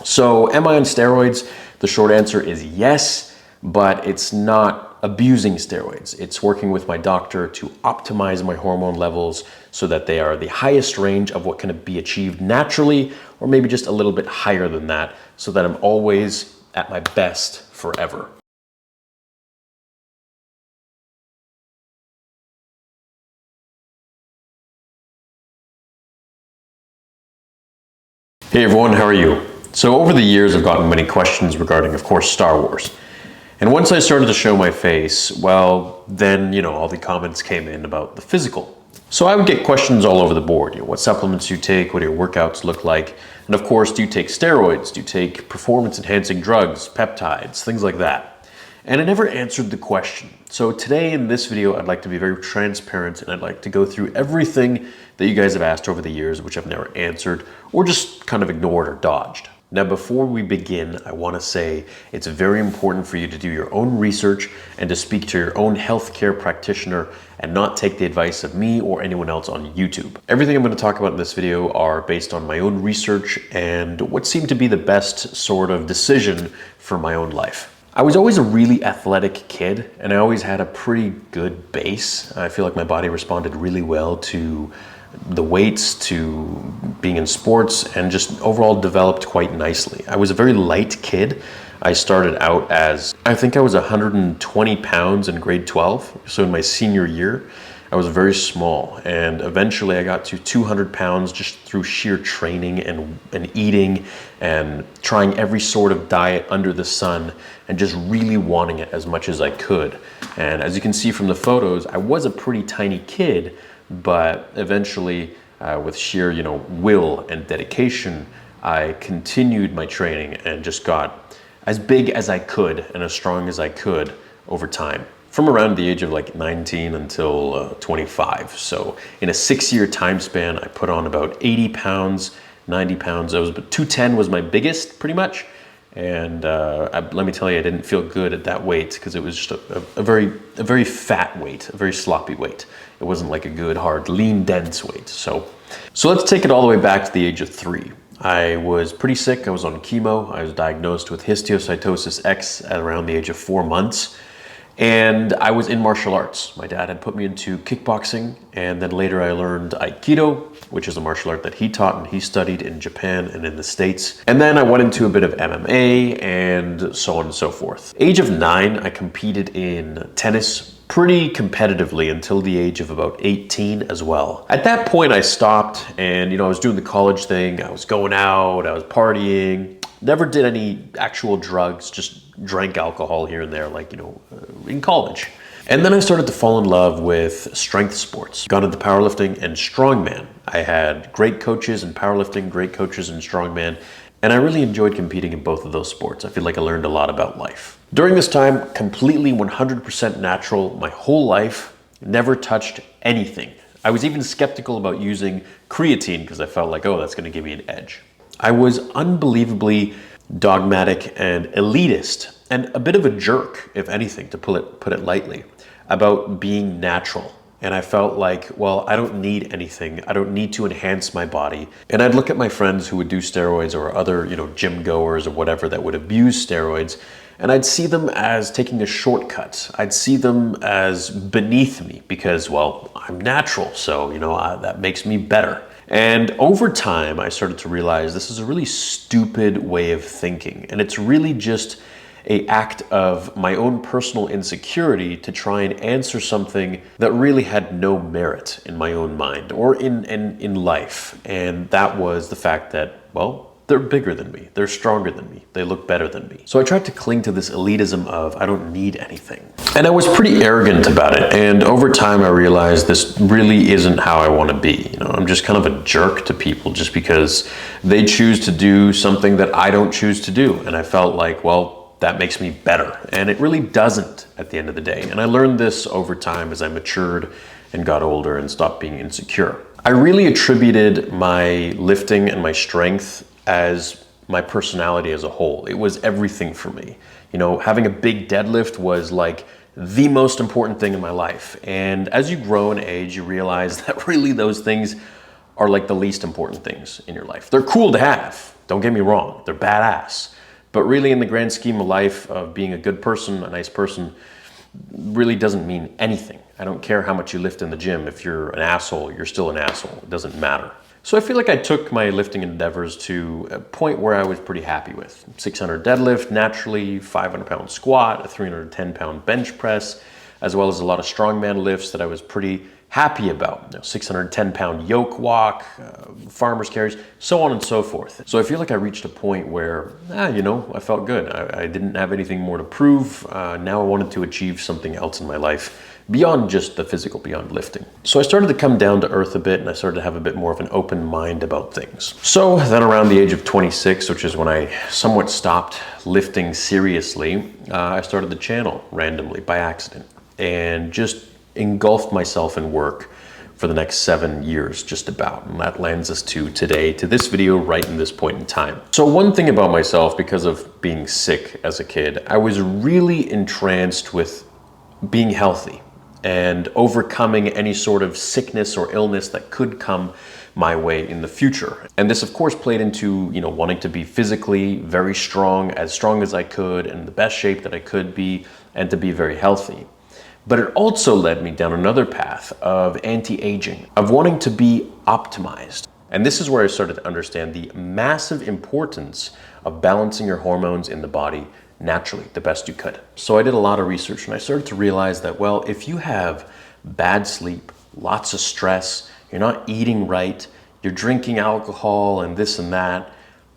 So am I on steroids? The short answer is yes, but it's not abusing steroids. It's working with my doctor to optimize my hormone levels so that they are the highest range of what can be achieved naturally, or maybe just a little bit higher than that, so that I'm always at my best forever. Hey everyone, how are you? So over the years I've gotten many questions regarding, of course, Star Wars. And once I started to show my face, well, then, all the comments came in about the physical. So I would get questions all over the board. What supplements do you take? What do your workouts look like? And of course, do you take steroids? Do you take performance enhancing drugs, peptides, things like that? And I never answered the question. So today in this video, I'd like to be very transparent and I'd like to go through everything that you guys have asked over the years, which I've never answered or just kind of ignored or dodged. Now, before we begin, I want to say it's very important for you to do your own research and to speak to your own healthcare practitioner and not take the advice of me or anyone else on YouTube. Everything I'm going to talk about in this video are based on my own research and what seemed to be the best sort of decision for my own life. I was always a really athletic kid and I always had a pretty good base. I feel like my body responded really well to the weights, to being in sports, and just overall developed quite nicely. I was a very light kid. I started out as, I think I was 120 pounds in grade 12. So in my senior year, I was very small, and eventually I got to 200 pounds just through sheer training and eating and trying every sort of diet under the sun and just really wanting it as much as I could. And as you can see from the photos, I was a pretty tiny kid, but eventually with sheer, will and dedication, I continued my training and just got as big as I could and as strong as I could over time. From around the age of like 19 until 25. So in a 6-year time span, I put on about 80 pounds, 90 pounds. But 210 was my biggest pretty much. And let me tell you, I didn't feel good at that weight because it was just a very fat weight, a very sloppy weight. It wasn't like a good, hard, lean, dense weight. So let's take it all the way back to the age of 3. I was pretty sick. I was on chemo. I was diagnosed with histiocytosis X at around the age of 4 months. And I was in martial arts. My dad had put me into kickboxing, and then later I learned Aikido, which is a martial art that he taught and he studied in Japan and in the States. And then I went into a bit of MMA and so on and so forth. Age of 9, I competed in tennis pretty competitively until the age of about 18 as well. At that point I stopped and, I was doing the college thing. I was going out, I was partying. Never did any actual drugs, just drank alcohol here and there, like, in college. And then I started to fall in love with strength sports. Got into powerlifting and strongman. I had great coaches in powerlifting, great coaches in strongman, and I really enjoyed competing in both of those sports. I feel like I learned a lot about life. During this time, completely 100% natural, my whole life, never touched anything. I was even skeptical about using creatine because I felt like, oh, that's gonna give me an edge. I was unbelievably dogmatic and elitist and a bit of a jerk, if anything, to put it lightly, about being natural. And I felt like, well, I don't need anything. I don't need to enhance my body. And I'd look at my friends who would do steroids or other, gym goers or whatever that would abuse steroids, and I'd see them as taking a shortcut. I'd see them as beneath me because, well, I'm natural, so, that makes me better. And over time, I started to realize this is a really stupid way of thinking. And it's really just an act of my own personal insecurity to try and answer something that really had no merit in my own mind or in life. And that was the fact that, well, they're bigger than me, they're stronger than me, they look better than me. So I tried to cling to this elitism of I don't need anything. And I was pretty arrogant about it. And over time I realized this really isn't how I want to be. I'm just kind of a jerk to people just because they choose to do something that I don't choose to do. And I felt like, well, that makes me better. And it really doesn't at the end of the day. And I learned this over time as I matured and got older and stopped being insecure. I really attributed my lifting and my strength as my personality as a whole. It was everything for me. Having a big deadlift was like the most important thing in my life. And as you grow in age, you realize that really those things are like the least important things in your life. They're cool to have, Don't get me wrong, they're badass. But really, in the grand scheme of life, of being a good person, a nice person, really doesn't mean anything. I don't care how much you lift in the gym. If you're an asshole, you're still an asshole. It doesn't matter. So I feel like I took my lifting endeavors to a point where I was pretty happy with. 600 deadlift, naturally, 500-pound squat, a 310-pound bench press, as well as a lot of strongman lifts that I was pretty happy about. 610-pound yoke walk, farmer's carries, so on and so forth. So I feel like I reached a point where, I felt good. I didn't have anything more to prove. Now I wanted to achieve something else in my life beyond just the physical, beyond lifting. So I started to come down to earth a bit, and I started to have a bit more of an open mind about things. So then around the age of 26, which is when I somewhat stopped lifting seriously, I started the channel randomly by accident and just engulfed myself in work for the next 7 years, just about. And that lands us to today, to this video right in this point in time. So one thing about myself, because of being sick as a kid, I was really entranced with being healthy and overcoming any sort of sickness or illness that could come my way in the future. And this of course played into, wanting to be physically very strong as I could, and in the best shape that I could be, and to be very healthy. But it also led me down another path of anti-aging, of wanting to be optimized. And this is where I started to understand the massive importance of balancing your hormones in the body naturally, the best you could. So I did a lot of research, and I started to realize that, well, if you have bad sleep, lots of stress, you're not eating right, you're drinking alcohol and this and that,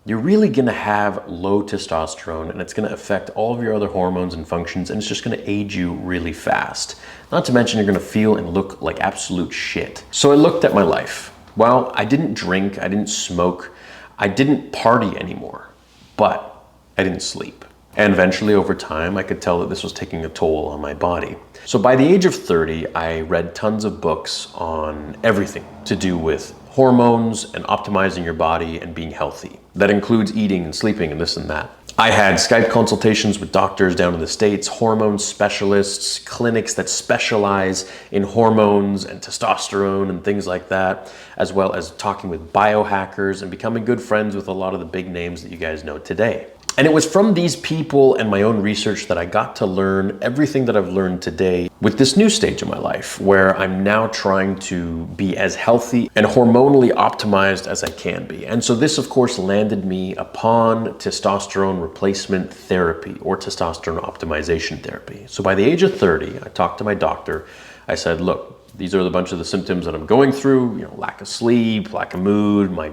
you're really gonna have low testosterone, and it's gonna affect all of your other hormones and functions, and it's just gonna age you really fast. Not to mention you're gonna feel and look like absolute shit. So I looked at my life. Well, I didn't drink, I didn't smoke, I didn't party anymore, but I didn't sleep. And eventually over time, I could tell that this was taking a toll on my body. So by the age of 30, I read tons of books on everything to do with hormones and optimizing your body and being healthy. That includes eating and sleeping and this and that. I had Skype consultations with doctors down in the States, hormone specialists, clinics that specialize in hormones and testosterone and things like that, as well as talking with biohackers and becoming good friends with a lot of the big names that you guys know today. And it was from these people and my own research that I got to learn everything that I've learned today with this new stage of my life, where I'm now trying to be as healthy and hormonally optimized as I can be. And so this, of course, landed me upon testosterone replacement therapy, or testosterone optimization therapy. So by the age of 30, I talked to my doctor. I said, look, these are a bunch of the symptoms that I'm going through, lack of sleep, lack of mood, my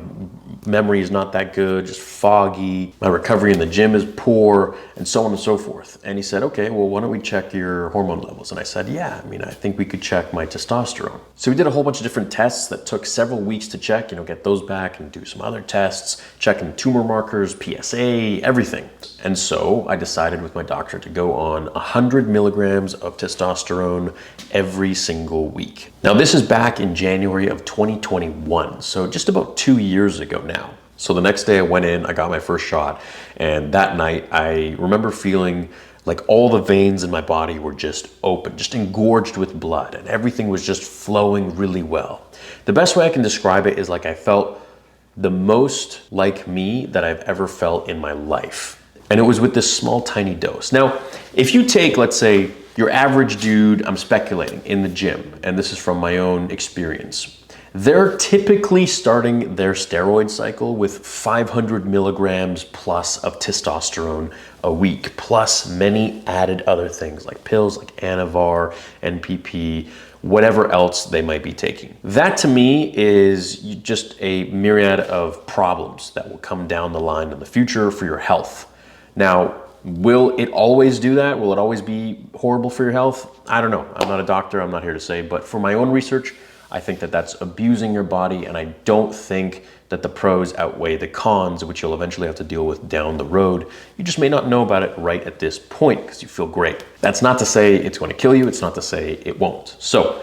memory is not that good, just foggy, my recovery in the gym is poor, and so on and so forth. And he said, okay, well, why don't we check your hormone levels? And I said, yeah, I think we could check my testosterone. So we did a whole bunch of different tests that took several weeks to check, get those back and do some other tests, checking tumor markers, PSA, everything. And so I decided with my doctor to go on 100 milligrams of testosterone every single week. Now, this is back in January of 2021, so just about 2 years ago now. So the next day I went in, I got my first shot, and that night I remember feeling like all the veins in my body were just open, just engorged with blood, and everything was just flowing really well. The best way I can describe it is like I felt the most like me that I've ever felt in my life. And it was with this small, tiny dose. Now, if you take, let's say, your average dude, I'm speculating, in the gym, and this is from my own experience, they're typically starting their steroid cycle with 500 milligrams plus of testosterone a week, plus many added other things like pills like Anavar, NPP, whatever else they might be taking. That to me is just a myriad of problems that will come down the line in the future for your health. Now, will it always do that? Will it always be horrible for your health? I don't know. I'm not a doctor. I'm not here to say. But for my own research, I think that that's abusing your body. And I don't think that the pros outweigh the cons, which you'll eventually have to deal with down the road. You just may not know about it right at this point because you feel great. That's not to say it's going to kill you. It's not to say it won't. So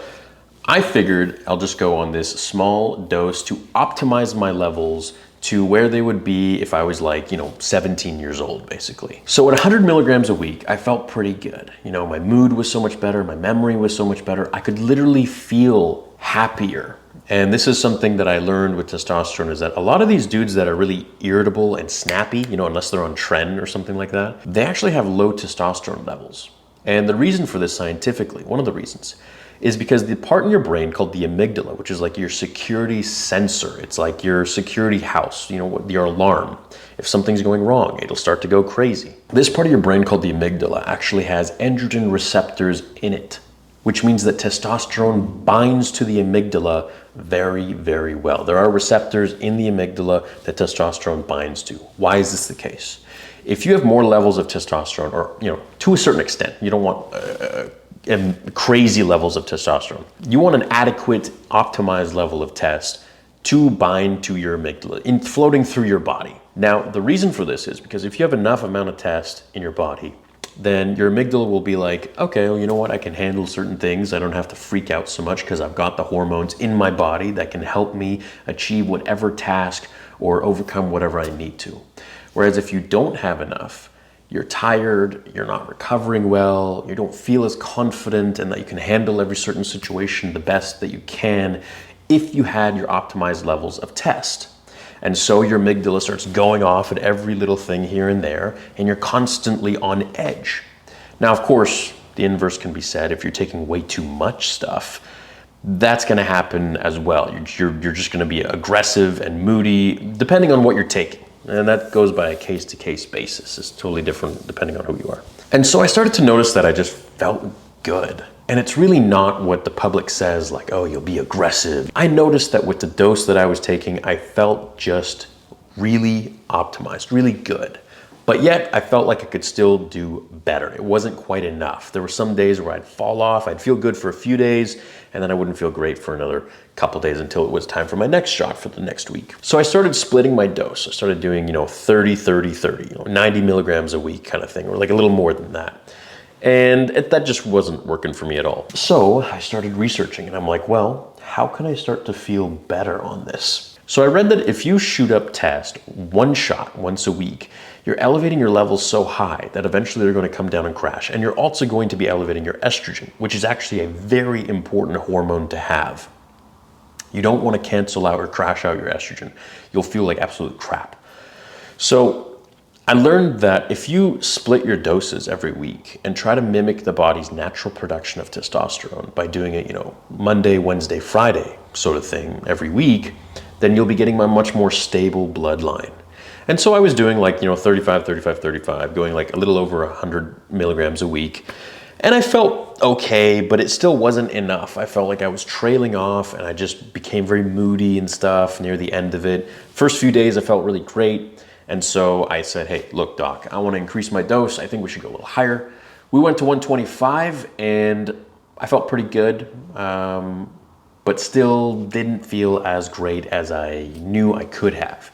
I figured I'll just go on this small dose to optimize my levels to where they would be if I was like, 17 years old, basically. So at 100 milligrams a week, I felt pretty good. My mood was so much better, my memory was so much better. I could literally feel happier. And this is something that I learned with testosterone, is that a lot of these dudes that are really irritable and snappy, unless they're on tren or something like that, they actually have low testosterone levels. And the reason for this scientifically, one of the reasons, is because the part in your brain called the amygdala, which is like your security sensor, it's like your security house, your alarm. If something's going wrong, it'll start to go crazy. This part of your brain called the amygdala actually has androgen receptors in it, which means that testosterone binds to the amygdala very, very well. There are receptors in the amygdala that testosterone binds to. Why is this the case? If you have more levels of testosterone, or to a certain extent, you don't want crazy levels of testosterone. You want an adequate, optimized level of test to bind to your amygdala, floating through your body. Now, the reason for this is because if you have enough amount of test in your body, then your amygdala will be like, okay, well, you know what? I can handle certain things. I don't have to freak out so much because I've got the hormones in my body that can help me achieve whatever task or overcome whatever I need to. Whereas if you don't have enough, you're tired, you're not recovering well, you don't feel as confident and that you can handle every certain situation the best that you can if you had your optimized levels of test. And so your amygdala starts going off at every little thing here and there, and you're constantly on edge. Now, of course, the inverse can be said. If you're taking way too much stuff, that's gonna happen as well. You're just gonna be aggressive and moody, depending on what you're taking. And that goes by a case-to-case basis. It's totally different depending on who you are. And so I started to notice that I just felt good. And it's really not what the public says, like, oh, you'll be aggressive. I noticed that with the dose that I was taking, I felt just really optimized, really good. But yet I felt like I could still do better. It wasn't quite enough. There were some days where I'd fall off, I'd feel good for a few days, and then I wouldn't feel great for another couple days until it was time for my next shot for the next week. So I started splitting my dose. I started doing, 30, 30, 30, 90 milligrams a week kind of thing, or like a little more than that. And that just wasn't working for me at all. So I started researching and I'm like, well, how can I start to feel better on this? So I read that if you shoot up test one shot once a week, you're elevating your levels so high that eventually they're going to come down and crash. And you're also going to be elevating your estrogen, which is actually a very important hormone to have. You don't want to cancel out or crash out your estrogen. You'll feel like absolute crap. So I learned that if you split your doses every week and try to mimic the body's natural production of testosterone by doing it, Monday, Wednesday, Friday sort of thing every week, then you'll be getting a much more stable bloodline. And so I was doing like, 35, 35, 35, going like a little over 100 milligrams a week. And I felt okay, but it still wasn't enough. I felt like I was trailing off and I just became very moody and stuff near the end of it. First few days I felt really great. And so I said, hey, look, doc, I want to increase my dose. I think we should go a little higher. We went to 125 and I felt pretty good, but still didn't feel as great as I knew I could have.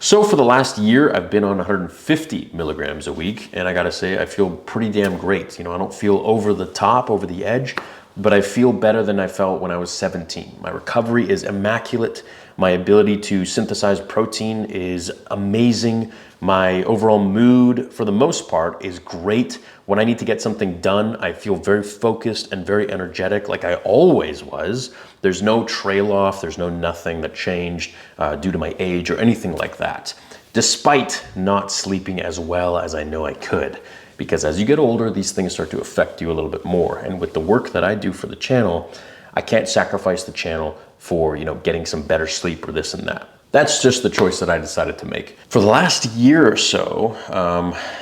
So for the last year, I've been on 150 milligrams a week, and I gotta say, I feel pretty damn great. I don't feel over the top, over the edge, but I feel better than I felt when I was 17. My recovery is immaculate. My ability to synthesize protein is amazing. My overall mood, for the most part, is great. When I need to get something done, I feel very focused and very energetic, like I always was. There's no trail off, there's no nothing that changed due to my age or anything like that, despite not sleeping as well as I know I could. Because as you get older, these things start to affect you a little bit more. And with the work that I do for the channel, I can't sacrifice the channel for, getting some better sleep or this and that. That's just the choice that I decided to make. For the last year or so,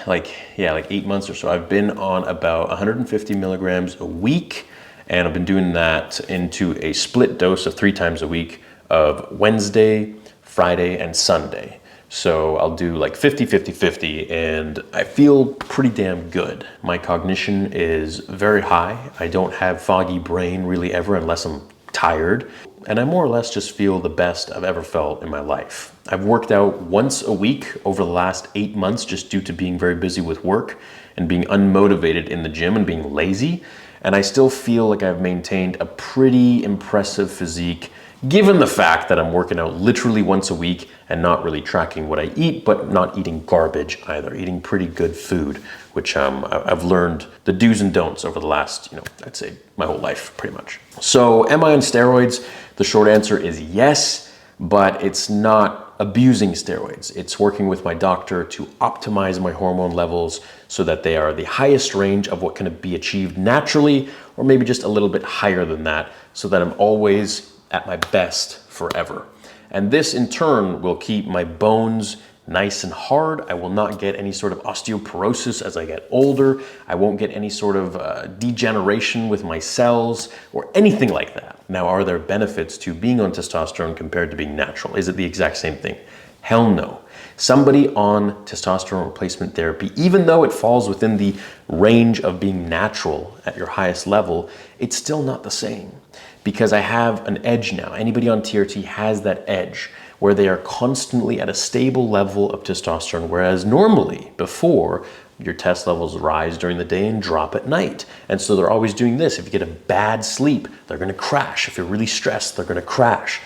like 8 months or so, I've been on about 150 milligrams a week. And I've been doing that into a split dose of 3 times a week of Wednesday, Friday, and Sunday. So I'll do like 50, 50, 50, and I feel pretty damn good. My cognition is very high. I don't have foggy brain really ever unless I'm tired. And I more or less just feel the best I've ever felt in my life. I've worked out once a week over the last 8 months just due to being very busy with work and being unmotivated in the gym and being lazy. And I still feel like I've maintained a pretty impressive physique given the fact that I'm working out literally once a week and not really tracking what I eat, but not eating garbage either, eating pretty good food, which I've learned the do's and don'ts over the last, I'd say my whole life pretty much. So am I on steroids? The short answer is yes, but it's not abusing steroids. It's working with my doctor to optimize my hormone levels so that they are the highest range of what can be achieved naturally, or maybe just a little bit higher than that, so that I'm always at my best forever. And this in turn will keep my bones nice and hard. I will not get any sort of osteoporosis as I get older. I won't get any sort of degeneration with my cells or anything like that. Now, are there benefits to being on testosterone compared to being natural? Is it the exact same thing? Hell no. Somebody on testosterone replacement therapy, even though it falls within the range of being natural at your highest level, it's still not the same, because I have an edge now. Anybody on TRT has that edge where they are constantly at a stable level of testosterone, whereas normally before, your test levels rise during the day and drop at night. And so they're always doing this. If you get a bad sleep, they're gonna crash. If you're really stressed, they're gonna crash.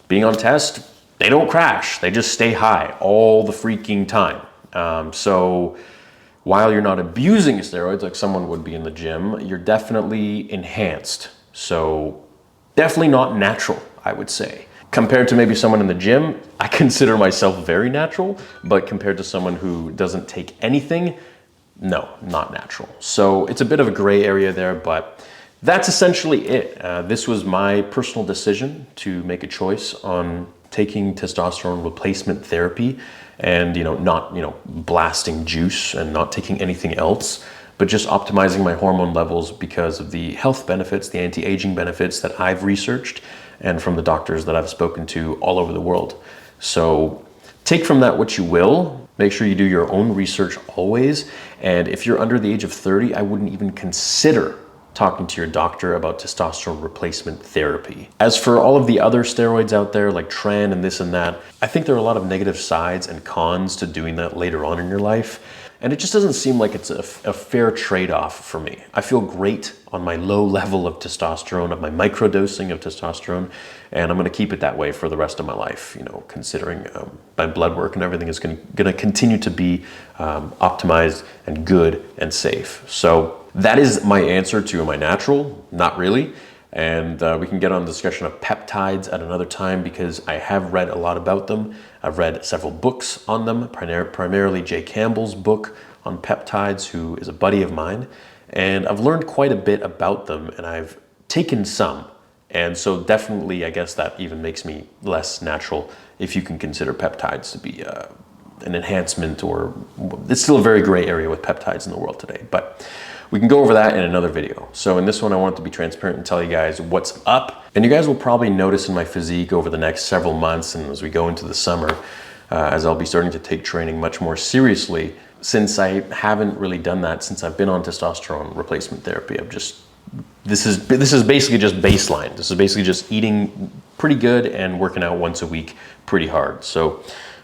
Being on test, they don't crash. They just stay high all the freaking time. So while you're not abusing steroids like someone would be in the gym, you're definitely enhanced. So definitely not natural, I would say. Compared to maybe someone in the gym, I consider myself very natural, but compared to someone who doesn't take anything, no, not natural. So it's a bit of a gray area there, but that's essentially it. This was my personal decision to make a choice on taking testosterone replacement therapy and, not, blasting juice and not taking anything else, but just optimizing my hormone levels because of the health benefits, the anti-aging benefits that I've researched and from the doctors that I've spoken to all over the world. So take from that what you will. Make sure you do your own research always. And if you're under the age of 30, I wouldn't even consider talking to your doctor about testosterone replacement therapy. As for all of the other steroids out there, like Tren and this and that, I think there are a lot of negative sides and cons to doing that later on in your life. And it just doesn't seem like it's a fair trade-off for me. I feel great on my low level of testosterone, of my microdosing of testosterone, and I'm gonna keep it that way for the rest of my life, considering my blood work and everything is gonna continue to be optimized and good and safe. So that is my answer to am I natural? Not really. And we can get on the discussion of peptides at another time because I have read a lot about them. I've read several books on them, primarily Jay Campbell's book on peptides, who is a buddy of mine. And I've learned quite a bit about them, and I've taken some. And so definitely, I guess that even makes me less natural if you can consider peptides to be an enhancement, or it's still a very gray area with peptides in the world today. But we can go over that in another video. So in this one, I want to be transparent and tell you guys what's up. And you guys will probably notice in my physique over the next several months and as we go into the summer, as I'll be starting to take training much more seriously, since I haven't really done that since I've been on testosterone replacement therapy. This is basically just baseline. This is basically just eating pretty good and working out once a week pretty hard. So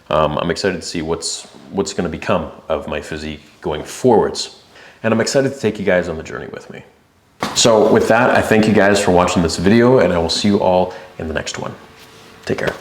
I'm excited to see what's going to become of my physique going forwards. And I'm excited to take you guys on the journey with me. So with that, I thank you guys for watching this video, and I will see you all in the next one. Take care.